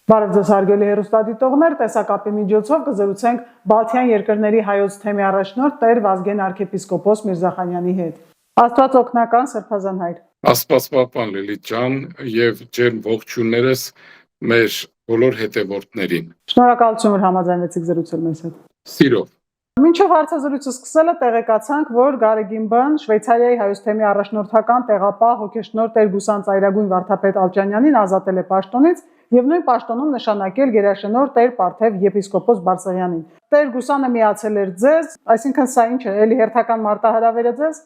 Բարև ձեզ հարգելի հեռուստադիտողներ, տեսակապի միջոցով կզրուցենք Բալթյան երկրների հայոց թեմի առաջնորդ Տեր Վազգեն arczepiskopos Միրզախանյանի հետ։ Աստված օգնական, Սրբազան հայր։ Աստված պապան Լիլիթ ջան եւ ջերմ ողջույններս մեր բոլոր հետևորդներին։ Շնորհակալություն, որ համաձայնեցիք զրուցել մեզ հետ։ Սիրով։ Մինչև հարցազրույցը սկսելը տեղեկացանք, որ Գարեգին բան Շվեյցարիայի հայոց թեմի առաջնորդական տեղապահ հոգեշնորհ Տեր Գուսան Ծայրագույն Վարդապետ Ալճանյանին ազատել է պաշտոնից եւ նույն պաշտոնում նշանակել գերաշնորհ Տեր Պարթև եպիսկոպոս Բարսեղյանին։ Տեր Գուսանը միացել էր ձեզ, այսինքն սա ինչ է, էլի հերթական մարտահրավեր է ձեզ։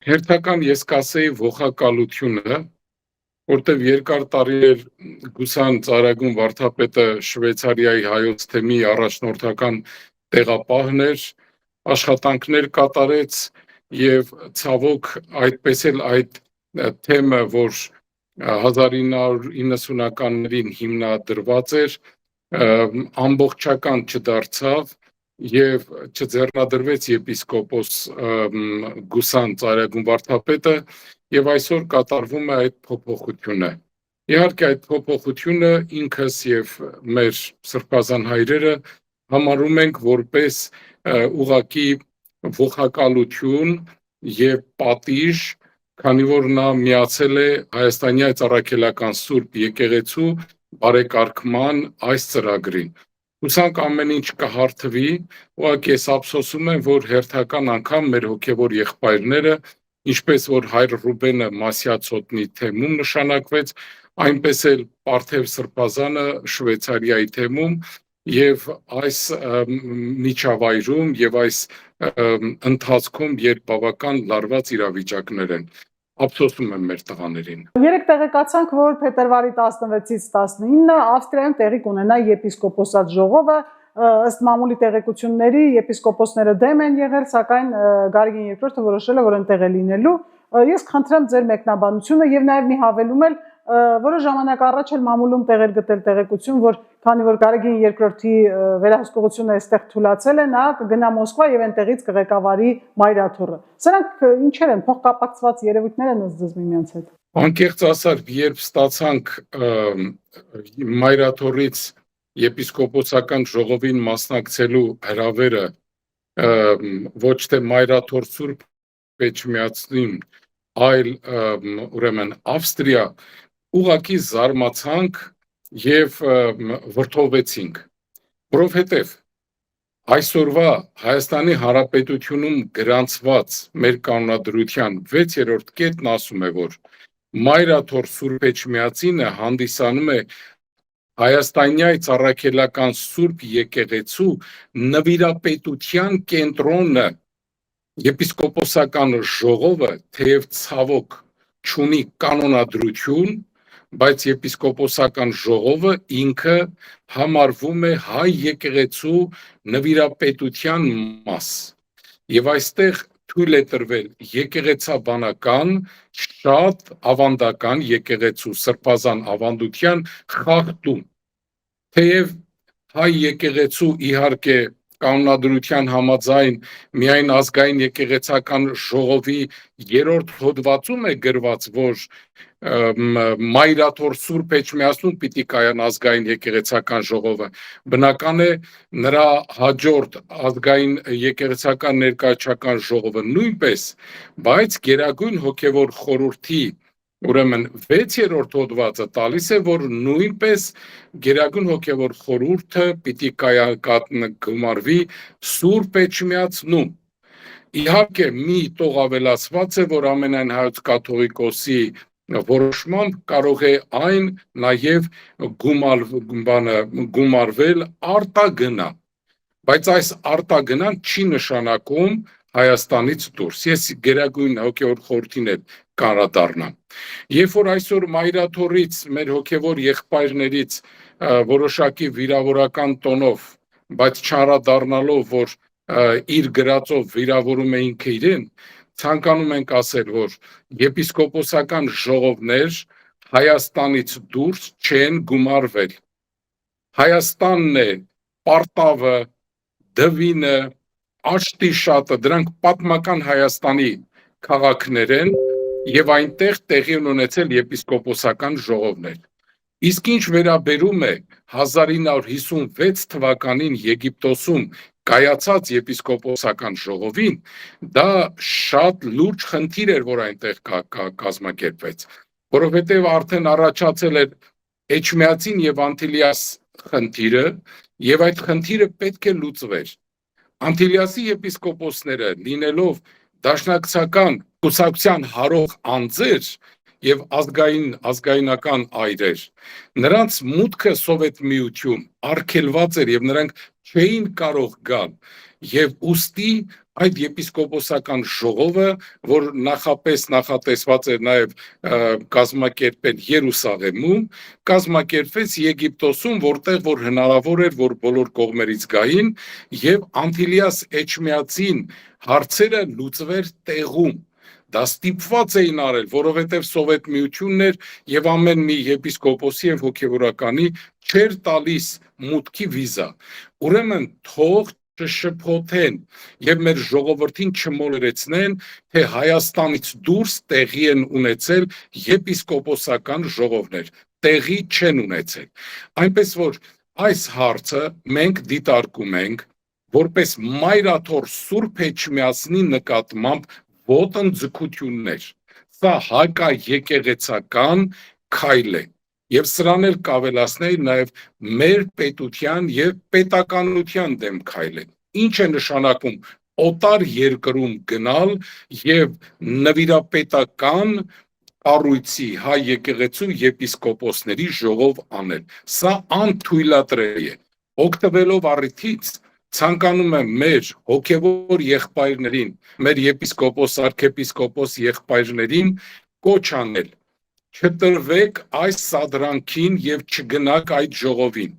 Հերթական ես կասեի ողակալությունը, որտեղ երկար տարիներ Գուսան Ծայրագույն Վարդապետը Շվեյցարիայի հայոց թեմի առաջնորդական տեղապահն էր, աշխատանքներ կատարեց եւ ցավոք այդպես էլ այդ թեմը, որ 1990-ականներին հիմնադրված էր, ամբողջական չդարձավ եւ չձեռնադրվեց եպիսկոպոս Գուսան Ծայրագույն Վարդապետը եւ այսօր կատարվում է այդ փոփոխությունը։ Իհարկե այդ փոփոխությունը ինքս եւ մեր սրբազան հայրերը համարում ենք որպես ուղղակի ողակալություն եւ պատիժ, քանի որ նա միացել է Հայաստանի Ծառայքելական Սուրբ Եկեղեցու բարեկարգման այս ծրագրին։ Հուսանք ամեն ինչ կհարթվի, ուղղակի ես ափսոսում եմ, որ հերթական անգամ մեր հոգևոր եղբայրները, ինչպես որ հայր Ռուբենը Մասյացոտնի թեմում նշանակվեց, այնպես էլ Պարթև Սրբազանը Շվեյցարիայի թեմում եւ այս միջավայրում եւ այս ընթացքում երբ բավական լարված իրավիճակներ են, ափսոսում եմ մեր տղաներին։ Երեք տեղեկացանք, որ փետրվարի 16-ից 19-ը Ավստրիայում տեղի կունենա եպիսկոպոսատ ժողովը, ըստ մամուլի տեղեկությունների եպիսկոպոսները դեմ են եղել, սակայն Գարեգին II-ը որոշել է, որ այնտեղ է լինելու։ Ես խնդրեմ ձեր մեկնաբանությունը եւ նաեւ մի հավելում էլ որոշ ժամանակ առաջ էլ մամուլում տեղեր գտել տեղեկություն, որ քանի որ Գարեգին II-ի վերահսկողությունը այստեղ թուլացել է, նա կգնա Մոսկվա եւ այնտեղից կղեկավարի մայրաթոռը։ Սրանք ինչեր են, փոխկապակցված երևույթներ են ըստ ձեզ միմյանց հետ։ Անկեղծ ասած, երբ ստացանք մայրաթոռից եպիսկոպոսական ժողովին մասնակցելու հրավերը, ոչ թե մայրաթոռ Սուրբ Էջմիածնին, այլ ուրեմն Ավստրիա, ուղղակի զարմացանք եւ վրդովվեցինք, որովհետեւ այսօրվա Հայաստանի Հանրապետությունում գրանցված մեր կանոնադրության 6-րդ կետն ասում է, որ մայրաթոռ Սուրբ Էջմիածինը հանդիսանում է Հայաստանյայ Ծառայքելական Սուրբ Եկեղեցու նվիրապետության կենտրոնը։ Եպիսկոպոսական ժողովը թեև ցավոք չունի կանոնադրություն, բայց եպիսկոպոսական ժողովը ինքը համարվում է հայ եկեղեցու նվիրապետության մաս եւ այստեղ թույլ է տրվել եկեղեցաբանական շատ ավանդական եկեղեցու սրբազան ավանդության խախտում, թեև հայ եկեղեցու իհարկե կանոնադրության համաձայն միայն ազգային եկեղեցական ժողովի 3-րդ հոդվածում է գրված, որ մայրաթոռ Սուրբ Էջմիածնում պիտի կայան ազգային եկեղեցական ժողովը, բնական է նրա հաջորդ ազգային եկեղեցական ներկայացական ժողովը նույնպես, բայց Գերագույն հոգևոր խորհրդի ուրեմն 6-րդ հոդվածը տալիս է, որ նույնպես Գերագույն հոգևոր խորհուրդը պիտի կայացվի Սուրբ Էջմիածնում։ Իհարկե մի տող ավելացված է, որ ամենայն հայոց կաթողիկոսի որոշմամբ կարող է այն նաև գումարվել արտագնա, բայց այս արտագնան չի նշանակում Հայաստանից դուրս։ Ես Գերագույն հոգևոր խորհրդին էլ կանդրադառնամ։ Երբ որ այսօր մայրաթոռից մեր հոգևոր եղբայրներից որոշակի վիրավորական տոնով, բայց չանդրադառնալով, որ իր գրածով վիրավորում է ինքը իրեն, ցանկանում ենք ասել, որ եպիսկոպոսական ժողովներ Հայաստանից դուրս չեն գումարվել։ Հայաստանն է Պարտավը, Դվինը, Աշտիշատը, դրանք պատմական Հայաստանի քաղաքներ են եւ այնտեղ տեղի ունեցել եպիսկոպոսական ժողովներ։ Իսկ ինչ վերաբերում է 1956 թվականին Եգիպտոսում կայացած եպիսկոպոսական ժողովին, դա շատ լուրջ խնդիր էր, որ այնտեղ կազմակերպվեց, որովհետև արդեն առաջացել էր Էջմիածին եւ Անտիլիաս խնդիրը, եւ այդ խնդիրը պետք է լուծվեր։ Անտիլիասի եպիսկոպոսները լինելով դաշնակցական կուսակցության հարող անձեր եւ ազգայնական այրեր, նրանց մուտքը Սովետ Միություն արգելված էր եւ նրանք չէին կարող գալ, եւ ուստի այդ եպիսկոպոսական ժողովը, որ նախապես նախատեսված էր նաեւ կազմակերպել Երուսաղեմում, կազմակերպվեց Եգիպտոսում, որտեղ որ հնարավոր էր, որ բոլոր կողմերից գային եւ Անտիլիաս Էջմիածին հարցերը լուծվեր տեղում։ Դա ստիպված էին արել, որովհետև Սովետ Միությունն էր եւ ամեն մի եպիսկոպոսի եւ հոգեվորականի չէր տալիս մուտքի վիզա։ Ուրեմն թող չշփոթեն եւ մեր ժողովրդին չմոլորեցնեն, թե Հայաստանից դուրս տեղի են ունեցել եպիսկոպոսական ժողովներ, տեղի չեն ունեցել։ Այնպես որ այս հարցը մենք դիտարկում ենք որպես մայրաթոր Սուրբ Էջմիածնի նկատմամբ ոտնձգություններ։ Սա հակաեկեղեցական քայլ է։ Եվ սրան էլ կավելացնել նաև մեր պետության եւ պետականության դեմ քայլ է։ Ինչ է նշանակում օտար երկրում գնալ եւ նվիրապետական կառույցի հայ եկեղեցու եպիսկոպոսների ժողով անել։ Սա անթույլատրելի է։ Օգտվելով առիթից ցանկանում եմ մեր հոգևոր եղբայրներին, մեր եպիսկոպոս, արքեպիսկոպոս եղբայրներին կոչ անել. չտրվեք այս սադրանքին եւ չգնաք այդ ժողովին։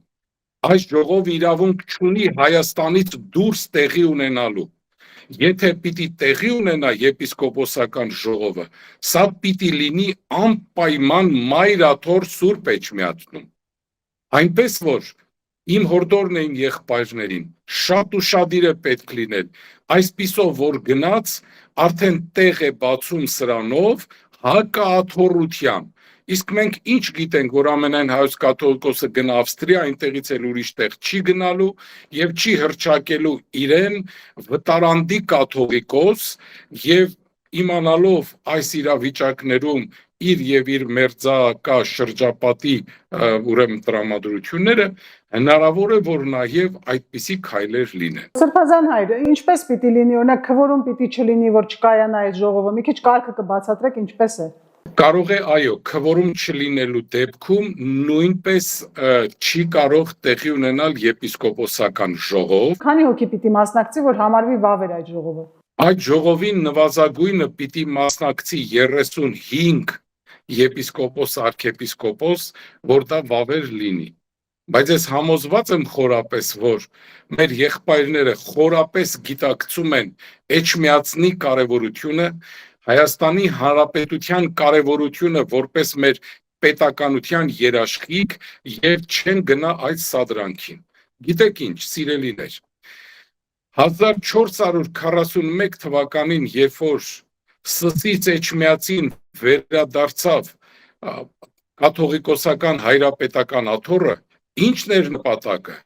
Այս ժողովը իրավունք չունի Հայաստանից դուրս տեղի ունենալու։ Եթե պիտի տեղի ունենա եպիսկոպոսական ժողովը, սա պիտի լինի անպայման մայրաթոր Սուրբ Էջմիածնում։ Այնպես որ իմ հորդորն էին եղբայրներին, շատ ուշադիր է պետք լինել, այսպիսով որ գնաց, արդեն տեղ է բացում սրանով հակաաթոռության։ Իսկ մենք ինչ գիտենք, որ ամենայն հայոց կաթողիկոսը գնա Ավստրիա, այնտեղից էլ ուրիշ տեղ չի գնալու եւ չի հռչակելու իրեն վտարանդի կաթողիկոս եւ իմանալով այս իրավիճակներում իր եւ իր մերձակա շրջապատի ուրեմն տրամադրությունները, հնարավոր է որ նաեւ այդպիսի քայլեր լինեն։ Սրբազան հայր, ինչպես պիտի լինի, օրինակ քվորում պիտի չլինի, որ չկայանա այդ ժողովը, մի քիչ կարգը կբացատրեք, ինչպես է։ Կարող է, այո, քվորում չլինելու դեպքում նույնպես չի կարող տեղի ունենալ եպիսկոպոսական ժողով։ Քանի հոգի պիտի մասնակցի, որ համարվի վավեր այդ ժողովը։ Այդ ժողովին նվազագույնը պիտի մասնակցի 35 եպիսկոպոս, արքեպիսկոպոս, որ դա վավեր լինի։ Բայց ես համոզված եմ խորապես, որ մեր եղբայրները խորապես գիտակցում են Էջմիածնի կարևորությունը, Հայաստանի Հանրապետության կարևորությունը որպես մեր պետականության երաշխիք եւ չեն գնա այդ սադրանքին։ Գիտեք ինչ, սիրելիներ, 1441 թվականին, երբ որ Սսից Էջմիածին վերադարձավ կաթողիկոսական հայրապետական աթոռը, ինչն էր նպատակը,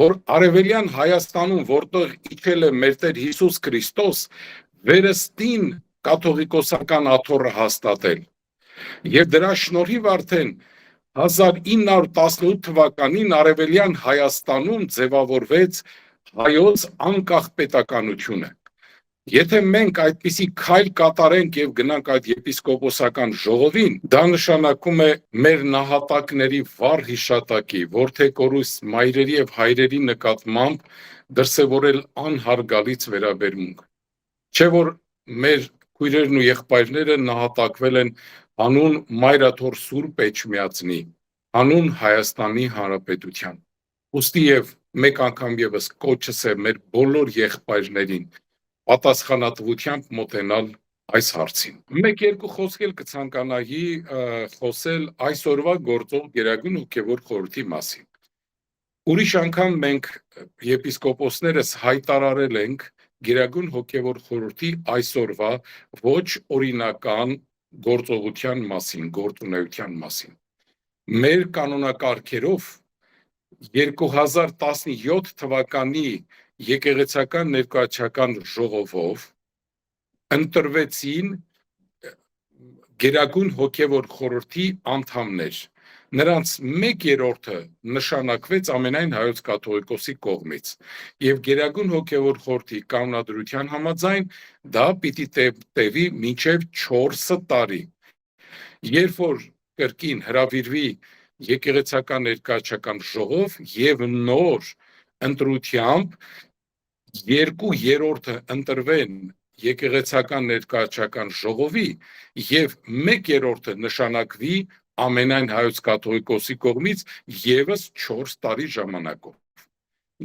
որ Արևելյան Հայաստանում, որտեղ իջել է մեր Տեր Հիսուս Քրիստոս, վերստին կաթողիկոսական աթոռը հաստատել։ Եվ դրա շնորհիվ արդեն 1918 թվականին Արևելյան Հայաստանում ձևավորվեց հայոց անկախ պետականությունը։ Եթե մենք այդպիսի քայլ կատարենք եւ գնանք այդ եպիսկոպոսական ժողովին, դա նշանակում է մեր նահատակների վառ հիշատակի, որդեկորուս մայրերի եւ հայրերի նկատմամբ դրսևորել անհարգալից վերաբերմունք։ Չէ որ մեր քույրերն ու եղբայրները նահատակվել են հանուն մայրաթոր Սուրբ Էջմիածնի, հանուն Հայաստանի Հանրապետության։ Ուստի եւ մեկ անգամ եւս կոչս է մեր բոլոր եղբայրներին պատասխանատվությամբ մոտենալ այս հարցին։ Մեկ-երկու խոսք էլ կցանկանայի խոսել այսօրվա գործող Գերագույն հոգևոր խորհրդի մասին։ Ուրիշ անգամ մենք եպիսկոպոսներս հայտարարել ենք Գերագույն հոգևոր խորհրդի այսօրվա ոչ օրինական գործողության մասին, գործունեության մասին։ մեր կանոնակարգերով 2017 թվականի եկեղեցական ներկայացական ժողովով ընտրվեցին Գերագույն հոգևոր խորհրդի անդամներ։ Նրանց 1/3-ը նշանակվեց ամենայն հայոց կաթողիկոսի կողմից եւ Գերագույն հոգևոր խորհրդի կանոնադրության համաձայն դա պիտի տևի մինչեւ 4 տարի։ Երբ որ կրկին հրավիրվի եկեղեցական ներկայացական ժողով եւ նոր ընտրությամբ 2/3-ը ընտրվեն եկեղեցական ներկայացական ժողովի եւ 1/3-ը նշանակվի ամենայն հայոց կաթողիկոսի կողմից եւս 4 տարի ժամանակով։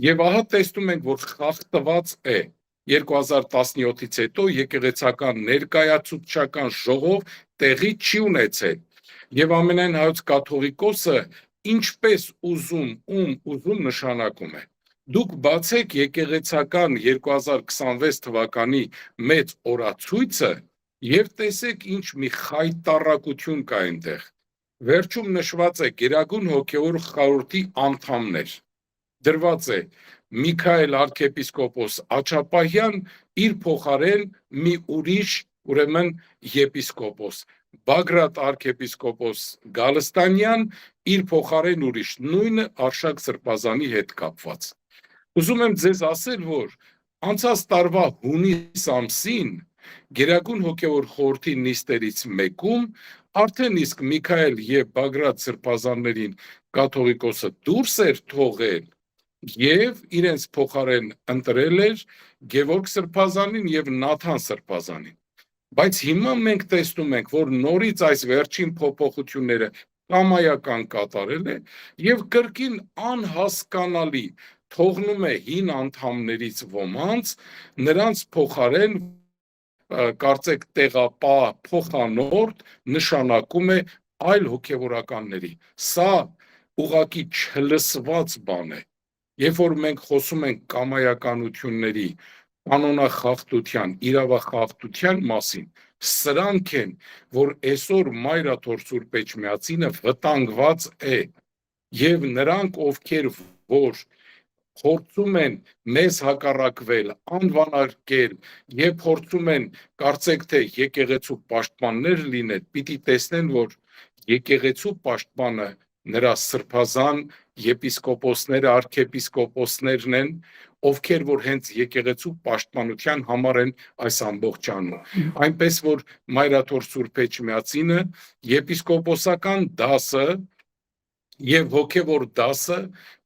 Եվ ահա տեսնում ենք, որ խախտված է 2017-ից հետո եկեղեցական ներկայացուցչական ժողով տեղի չի ունեցել եւ ամենայն հայոց կաթողիկոսը ինչպես ուզում նշանակում է։ Դուք բացեք եկեղեցական 2026 թվականի մեծ օրացույցը եւ տեսեք ինչ մի խայտառակություն կա այնտեղ։ Վերջում նշված է Գերագույն հոգևոր խորհրդի անդամներ։ Դրված է Միքայել arczepiskopos Աչապահյան իր փոխարեն մի ուրիշ ուրեմն եպիսկոպոս, Բագրատ arczepiskopos Գալստանյան իր փոխարեն ուրիշ, նույնը Արշակ Սրբազանի հետ կապված։ Ուզում եմ ձեզ ասել, որ անցած տարվա հունիս ամսին Գերագույն հոգևոր խորհրդի նիստերից մեկում արդեն իսկ Միքայել եւ Բագրատ Սրբազաններին կաթողիկոսը դուրս էր թողել եւ իրենց փոխարեն ընտրել էր Գևորգ Սրբազանին եւ Նաթան Սրբազանին։ Բայց հիմա մենք տեսնում ենք, որ նորից այս վերջին փոփոխությունները կամայական կատարել է եւ կրկին անհասկանալի թողնում է հին անդամներից ոմանց, նրանց փոխարեն կարծեք տեղապահ փոխանորդ նշանակում է այլ հոգևորականների։ Սա ուղղակի չլսված բան է։ Երբ որ մենք խոսում ենք կամայականությունների, կանոնախախտության, իրավախախտության մասին, սրանք են, որ այսօր Մայրաթոր Սուրբ Էջմիածինը վտանգված է եւ նրանք, ովքեր որ փորձում են մեզ հակառակվել, անվանարկել եւ փորձում են կարծեք թե եկեղեցու պաշտպաններ լինել, պիտի տեսնեն, որ եկեղեցու պաշտպանը նրա սրբազան եպիսկոպոսները, arczepiskoposներն են, ովքեր որ հենց եկեղեցու պաշտպանության համար են այս ամբողջանում։ Այնպես որ Մայրաթոր Սուրբ Էջմիածինը եպիսկոպոսական դասը եւ հոգեվոր դասը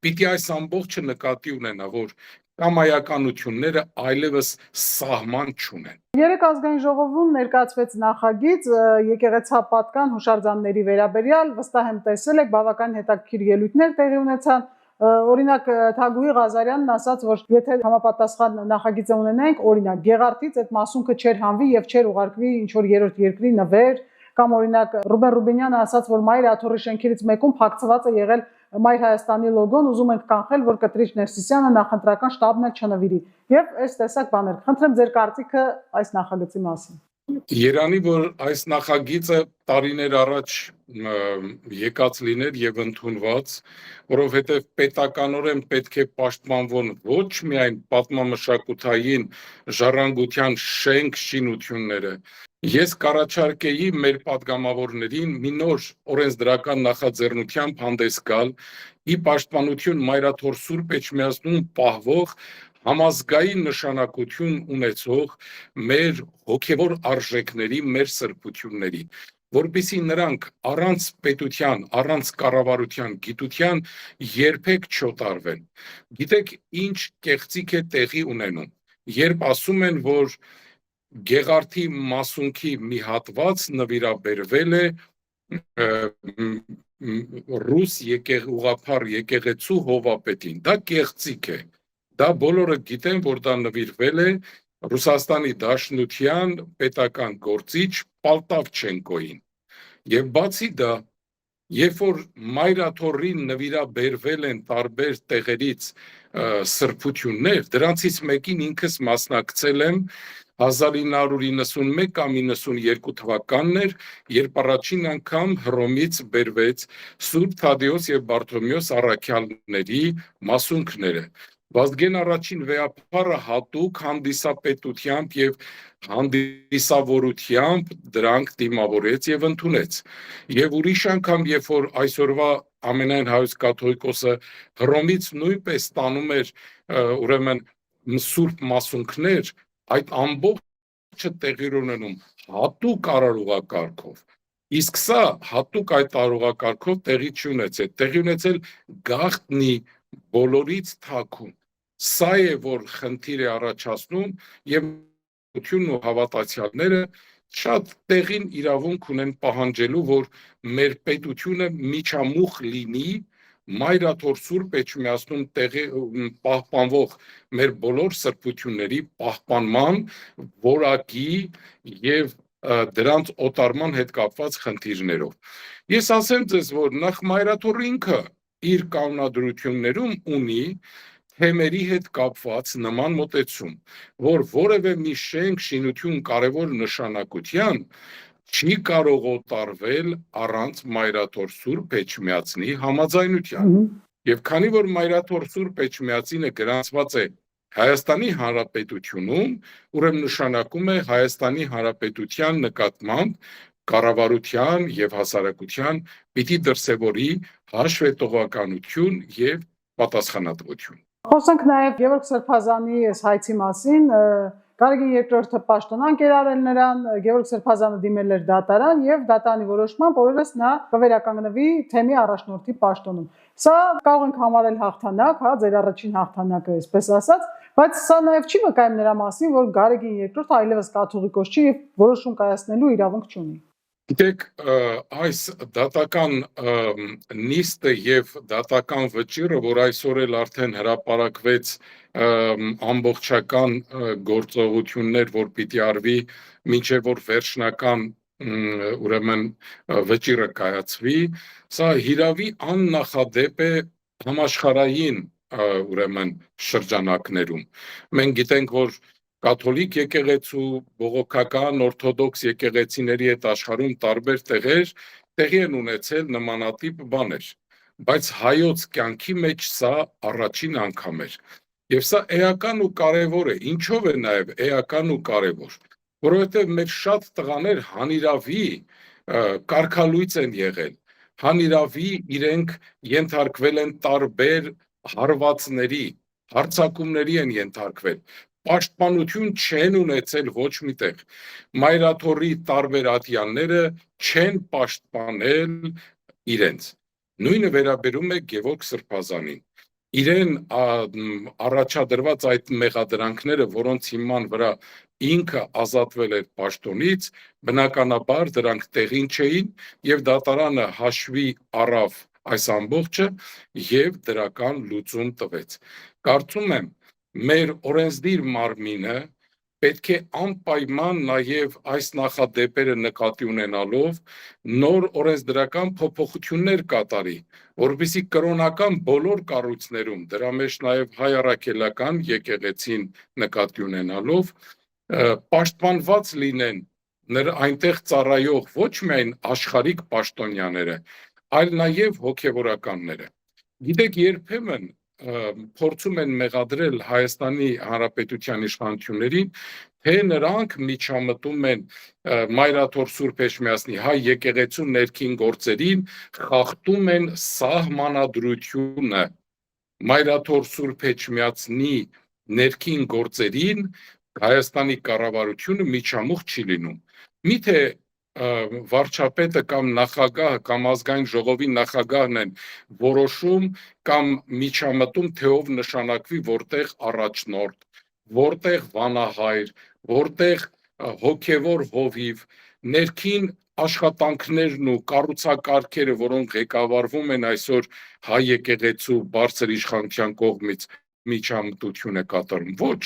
պիտի այս ամբողջը նկատի ունենա, որ կամայականությունները այլևս սահման չունեն։ Երեք ազգային ժողովում ներկայացվեց նախագիծ եկեղեցապատկան հուշարձանների վերաբերյալ, վստահ եմ տեսել եք, բավական հետաքրքիր ելույթներ տեղի ունեցան։ Օրինակ Թագուհի Ղազարյանն ասաց, որ եթե համապատասխան նախագիծը ունենենք, օրինակ Գեղարդից այդ մասունքը չէր հանվի եւ չէր ուղարկվի ինչ որ երրորդ երկրի նվեր, կամ օրինակ Ռուբեն Ռուբինյանը ասաց, որ Մայր Աթոռի շենքերից մեկում փակցված է եղել Մայր Հայաստանի լոգոն, ուզում ենք կանխել, որ Կտրիչ Ներսիսյանը նախընտրական շտաբն էլ չնվիրի։ Եվ այս տեսակ բաներ։ Խնդրեմ ձեր կարծիքը այս նախագծի մասին։ Երանի որ այս նախագիծը տարիներ առաջ եկած լիներ եւ ընդունված, որովհետեւ պետականորեն պետք է պաշտպանվon ոչ միայն պատմամշակութային ժառանգության շենք շինությունները։ Ես կառաջարկեի մեր պատգամավորներին մի նոր օրենսդրական նախաձեռնությամբ հանդես գալ ի պաշտպանություն Մայրաթոր Սուրբ Էջմիածնում պահվող համազգային նշանակություն ունեցող մեր հոգևոր արժեքների, մեր սրբությունների, որպեսզի նրանք առանց պետության, առանց կառավարության, գիտության երբեք չոտարվեն։ Գիտեք, ինչ կեղծիք է տեղի ունենում, երբ ասում են, որ Գեղարդի մասունքի մի հատված նվիրաբերվել է ռուս ուղղափառ եկեղեցու հովապետին։ Դա կեղծիք է։ Դա բոլորը գիտեն, որ դա նվիրվել է Ռուսաստանի Դաշնության պետական գործիչ Պալտավչենկոին։ Եվ բացի դա, երբ որ Մայր Աթոռին նվիրաբերվել են տարբեր տեղերից սրբություններ, դրանցից մեկին ինքս մասնակցել եմ 1991 կամ 92 թվականներ, երբ առաջին անգամ Հռոմից բերվեց Սուրբ Թադեոս եւ Բարթոմեոս առաքյալների մասունքները։ Վազգեն առաջին վեհափառը հատուկ հանդիսապետությամբ եւ հանդիսավորությամբ դրանք դիմավորեց եւ ընդունեց։ Եվ ուրիշ անգամ, երբ որ այսօրվա ամենայն հայոց կաթողիկոսը Հռոմից նույնպես ստանում էր ուրեմն սուրբ մասունքներ, այդ ամբողջը տեղի ունենում հատուկ արարողակարգով։ Իսկ սա հատուկ այդ արարողակարգով տեղի չունեցել, տեղի ունեցել գաղտնի բոլորից թաքուն։ Սա է, որ խնդիր է առաջացնում եւ ու հավատացյալները շատ տեղին իրավունք ունեն պահանջելու, որ մեր պետությունը միջամուխ լինի Մայրաթոր Սուրբ Էջմիածնում պահպանվող մեր բոլոր սրբությունների պահպանման որակի եւ դրանց օտարման հետ կապված խնդիրներով։ Ես ասեմ ձեզ, որ նախ Մայրաթորը ինքը իր կանոնադրություններում ունի թեմերի հետ կապված նման մոտեցում, որ որևէ մի շենք, շինություն կարևոր նշանակության չի կարող օտարվել առանց Մայրաթոր Սուրբ Էջմիածնի համաձայնության։ Եվ քանի որ Մայրաթոր Սուրբ Էջմիածինը գրանցված է Հայաստանի Հանրապետությունում, ուրեմն նշանակում է Հայաստանի Հանրապետության նկատմամբ կառավարության եւ հասարակության պիտի դրսևորի հաշվետվողականություն եւ պատասխանատվություն։ Խոսենք նաև Գևորգ Սրբազանի այս հայցի մասին, Գարեգին II պաշտոնանկ էր արել նրան, Գևորգ Սրբազանը դիմել էր դատարան եւ դատարանի որոշմամբ օրերս նա կվերականգնվի թեմի առաջնորդի պաշտոնում։ Սա կարող ենք համարել հաղթանակ, հա, ձեր առաջին հաղթանակը, այսպես ասած, բայց սա նաև չի վկայում նրա մասին, որ Գարեգին II այլևս կաթողիկոս չի եւ որոշում կայացնելու իրավունք չունի։ Գիտեք, այս դատական նիստը եւ դատական վճիռը, որ այսօր էլ արդեն հրապարակվեց ամբողջական գործողություններ, որ պիտի արվի մինչեւ որ վերջնական ուրեմն վճիռը կայացվի, սա հիրավի աննախադեպ է համաշխարհային ուրեմն շրջանակներում։ Մենք գիտենք, որ կաթոլիկ եկեղեցու, բողոքական, օրթոդոքս եկեղեցիների հետ աշխարհում տարբեր տեղեր տեղի են ունեցել նմանատիպ բաներ, բայց հայոց կյանքի մեջ սա առաջին անգամ էր։ Եվ սա էական ու կարևոր է, ինչով է նաև էական ու կարևոր, որովհետև մեր շատ տղաներ հանիրավի կարգալույծ են եղել, հանիրավի իրենք ենթարկվել են տարբեր հարվածների, հարձակումների են ենթարկվել, պաշտպանություն չեն ունեցել ոչ միտեղ, Մայրաթորի տարբեր ատյանները չեն պաշտպանել իրենց, նույնը վերաբերում է Գևորգ Սրբազանին, իրեն առաջադրված այդ մեղադրանքները, որոնց հիման վրա ինքը ազատվել էր պաշտոնից, բնականաբար դրանք տեղին չէին եւ դատարանը հաշվի առավ այս ամբողջը եւ դրական լուծում տվեց։ Կարծում եմ, մեր օրենսդիր մարմինը պետք է անպայման նաև այս նախադեպերը նկատի ունենալով նոր օրենսդրական փոփոխություններ կատարի, որպեսզի կրոնական բոլոր կառույցներում, դրա մեջ նաև հայ առաքելական եկեղեցին նկատի ունենալով, պաշտպանված լինեն այնտեղ ծառայող ոչ միայն աշխարհիկ պաշտոնյաները, այլ նաև հոգևորականները։ Գիտեք, երբեմն փորձում են մեղադրել Հայաստանի Հանրապետության իշխանություններին, թե նրանք միջամտում են Մայրաթոր Սուրբ Էջմիածնի հայ եկեղեցու ներքին գործերին, խախտում են սահմանադրությունը, Մայրաթոր Սուրբ Էջմիածնի ներքին գործերին Հայաստանի կառավարությունը միջամուխ չի լինում։ Միթե վարչապետը կամ նախագահը կամ ազգային ժողովի նախագահն են որոշում կամ միջամտում, թե ով նշանակվի որտեղ առաջնորդ, որտեղ վանահայր, որտեղ հոգևոր հովիվ, ներքին աշխատանքներն ու կառուցակարգերը, որոնք ղեկավարվում են այսօր հայ եկեղեցու բարձր իշխանության կողմից, միջամտություն է կատարում։ Ոչ,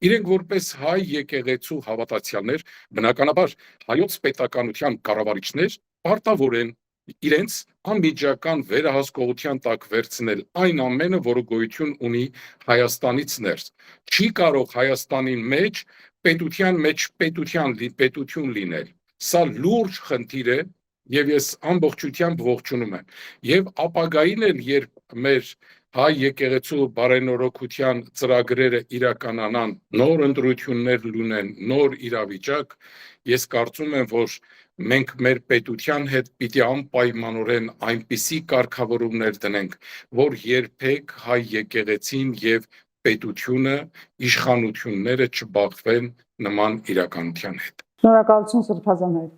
իրենք որպես հայ եկեղեցու հավատացյալներ, բնականաբար հայոց պետականության կառավարիչներ պարտավոր են իրենց անմիջական վերահսկողության տակ վերցնել այն ամենը, որը գոյություն ունի Հայաստանից ներս։ Չի կարող Հայաստանի մեջ պետության մեջ պետություն լինել։ Սա լուրջ խնդիր է եւ ես ամբողջությամբ ողջունում եմ։ Եվ ապագային էլ երբ մեր հայ եկեղեցու բարենորոգության ծրագրերը իրականանան, նոր ընտրություններ լինեն, նոր իրավիճակ, ես կարծում եմ, որ մենք մեր պետության հետ պիտի անպայմանորեն այնպիսի կարգավորումներ դնենք, որ երբեք հայ եկեղեցին եւ պետությունը, իշխանությունները չբախվեն նման իրականության հետ։ Շնորհակալություն Սրբազան հայր։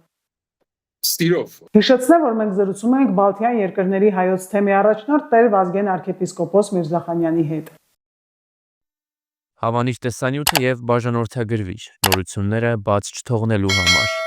Ստիրով։ Հիշեցնեմ, որ մենք զրուցում ենք Բալթյան երկրների հայոց թեմի առաջնորդ Տեր Վազգեն arczepiskopos Միրզախանյանի հետ։ Հավանիչ տեսանյութը եւ բաժանորդագրվիչ նորությունները բաց չթողնելու համար